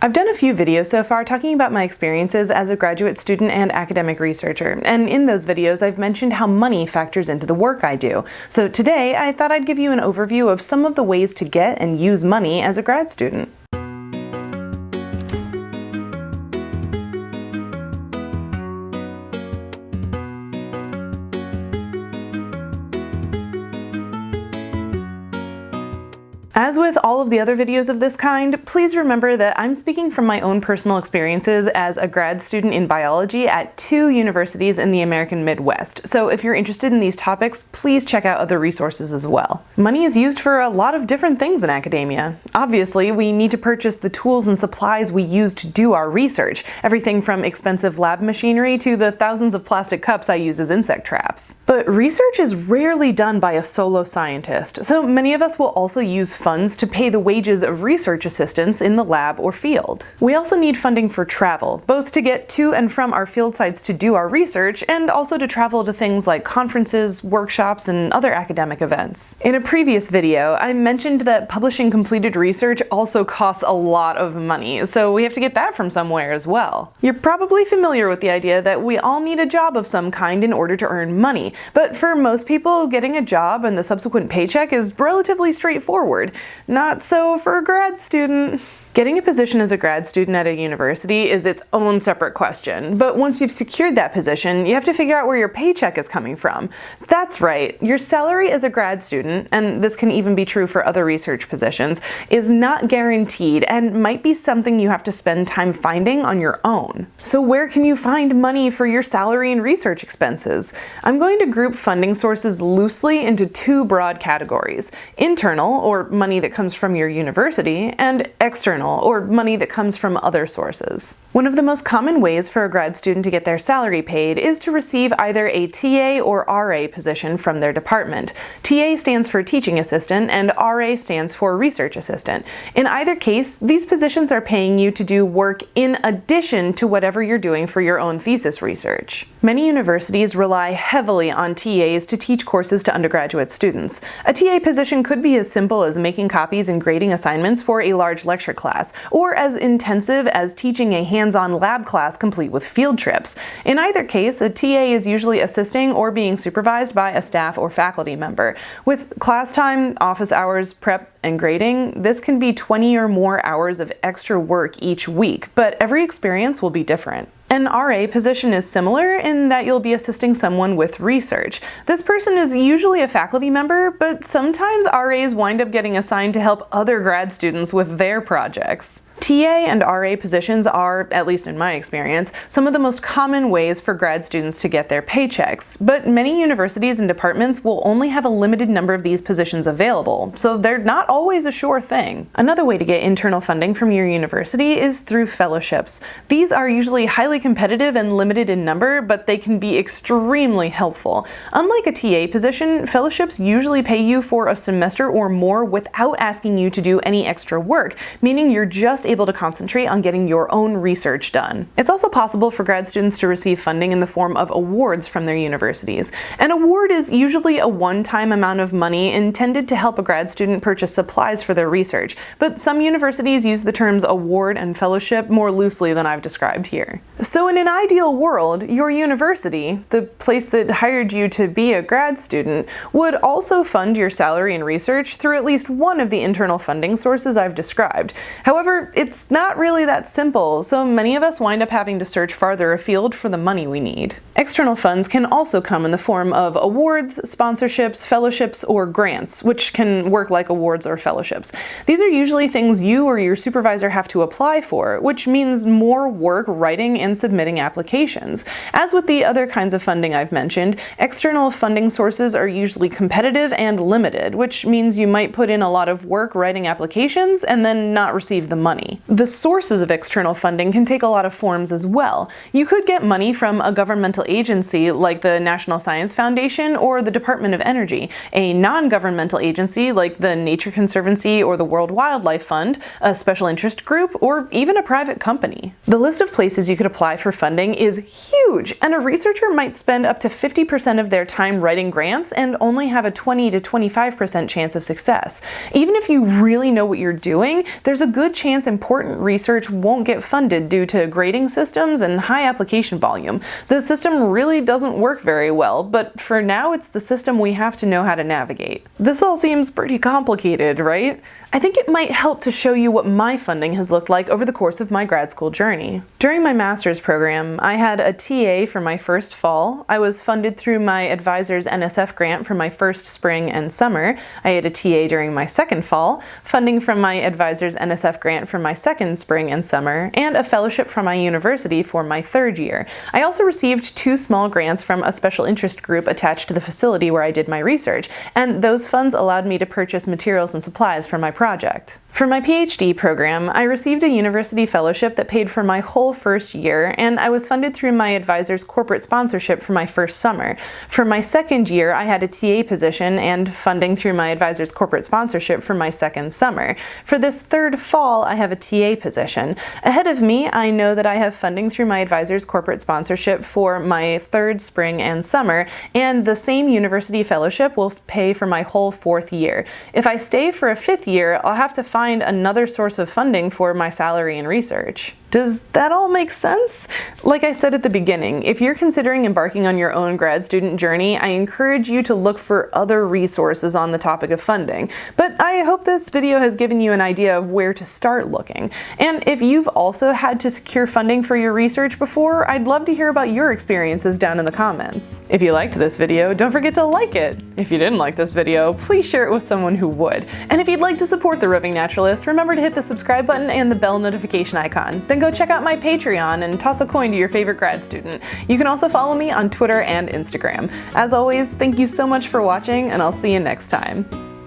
I've done a few videos so far talking about my experiences as a graduate student and academic researcher, and in those videos I've mentioned how money factors into the work I do. So today I thought I'd give you an overview of some of the ways to get and use money as a grad student. As with all of the other videos of this kind, please remember that I'm speaking from my own personal experiences as a grad student in biology at 2 universities in the American Midwest. So if you're interested in these topics, please check out other resources as well. Money is used for a lot of different things in academia. Obviously, we need to purchase the tools and supplies we use to do our research, everything from expensive lab machinery to the thousands of plastic cups I use as insect traps. But research is rarely done by a solo scientist, so many of us will also use funds to pay the wages of research assistants in the lab or field. We also need funding for travel, both to get to and from our field sites to do our research, and also to travel to things like conferences, workshops, and other academic events. In a previous video, I mentioned that publishing completed research also costs a lot of money, so we have to get that from somewhere as well. You're probably familiar with the idea that we all need a job of some kind in order to earn money, but for most people, getting a job and the subsequent paycheck is relatively straightforward. Not so for a grad student. Getting a position as a grad student at a university is its own separate question, but once you've secured that position, you have to figure out where your paycheck is coming from. That's right, your salary as a grad student, and this can even be true for other research positions, is not guaranteed and might be something you have to spend time finding on your own. So where can you find money for your salary and research expenses? I'm going to group funding sources loosely into 2 broad categories: internal, or money that comes from your university, and external, or money that comes from other sources. One of the most common ways for a grad student to get their salary paid is to receive either a TA or RA position from their department. TA stands for teaching assistant and RA stands for research assistant. In either case, these positions are paying you to do work in addition to whatever you're doing for your own thesis research. Many universities rely heavily on TAs to teach courses to undergraduate students. A TA position could be as simple as making copies and grading assignments for a large lecture class, or as intensive as teaching a hands-on lab class complete with field trips. In either case, a TA is usually assisting or being supervised by a staff or faculty member. With class time, office hours, prep, and grading, this can be 20 or more hours of extra work each week, but every experience will be different. An RA position is similar in that you'll be assisting someone with research. This person is usually a faculty member, but sometimes RAs wind up getting assigned to help other grad students with their projects. TA and RA positions are, at least in my experience, some of the most common ways for grad students to get their paychecks, but many universities and departments will only have a limited number of these positions available, so they're not always a sure thing. Another way to get internal funding from your university is through fellowships. These are usually highly competitive and limited in number, but they can be extremely helpful. Unlike a TA position, fellowships usually pay you for a semester or more without asking you to do any extra work, meaning you're just able to concentrate on getting your own research done. It's also possible for grad students to receive funding in the form of awards from their universities. An award is usually a one-time amount of money intended to help a grad student purchase supplies for their research, but some universities use the terms award and fellowship more loosely than I've described here. So in an ideal world, your university, the place that hired you to be a grad student, would also fund your salary and research through at least one of the internal funding sources I've described. However, it's not really that simple, so many of us wind up having to search farther afield for the money we need. External funds can also come in the form of awards, sponsorships, fellowships, or grants, which can work like awards or fellowships. These are usually things you or your supervisor have to apply for, which means more work writing and submitting applications. As with the other kinds of funding I've mentioned, external funding sources are usually competitive and limited, which means you might put in a lot of work writing applications and then not receive the money. The sources of external funding can take a lot of forms as well. You could get money from a governmental agency like the National Science Foundation or the Department of Energy, a non-governmental agency like the Nature Conservancy or the World Wildlife Fund, a special interest group, or even a private company. The list of places you could apply for funding is huge, and a researcher might spend up to 50% of their time writing grants and only have a 20 to 25% chance of success. Even if you really know what you're doing, there's a good chance in important research won't get funded due to grading systems and high application volume. The system really doesn't work very well, but for now it's the system we have to know how to navigate. This all seems pretty complicated, right? I think it might help to show you what my funding has looked like over the course of my grad school journey. During my master's program, I had a TA for my first fall. I was funded through my advisor's NSF grant for my first spring and summer. I had a TA during my second fall, funding from my advisor's NSF grant for my second spring and summer, and a fellowship from my university for my third year. I also received 2 small grants from a special interest group attached to the facility where I did my research, and those funds allowed me to purchase materials and supplies for my project. For my PhD program, I received a university fellowship that paid for my whole first year, and I was funded through my advisor's corporate sponsorship for my first summer. For my second year, I had a TA position and funding through my advisor's corporate sponsorship for my second summer. For this third fall, I have a TA position. Ahead of me, I know that I have funding through my advisor's corporate sponsorship for my third spring and summer, and the same university fellowship will pay for my whole fourth year. If I stay for a fifth year, I'll have to find another source of funding for my salary and research. Does that all make sense? Like I said at the beginning, if you're considering embarking on your own grad student journey, I encourage you to look for other resources on the topic of funding. But I hope this video has given you an idea of where to start looking. And if you've also had to secure funding for your research before, I'd love to hear about your experiences down in the comments. If you liked this video, don't forget to like it. If you didn't like this video, please share it with someone who would. And if you'd like to support the Roving Naturalist, remember to hit the subscribe button and the bell notification icon. Then go check out my Patreon and toss a coin to your favorite grad student. You can also follow me on Twitter and Instagram. As always, thank you so much for watching, and I'll see you next time.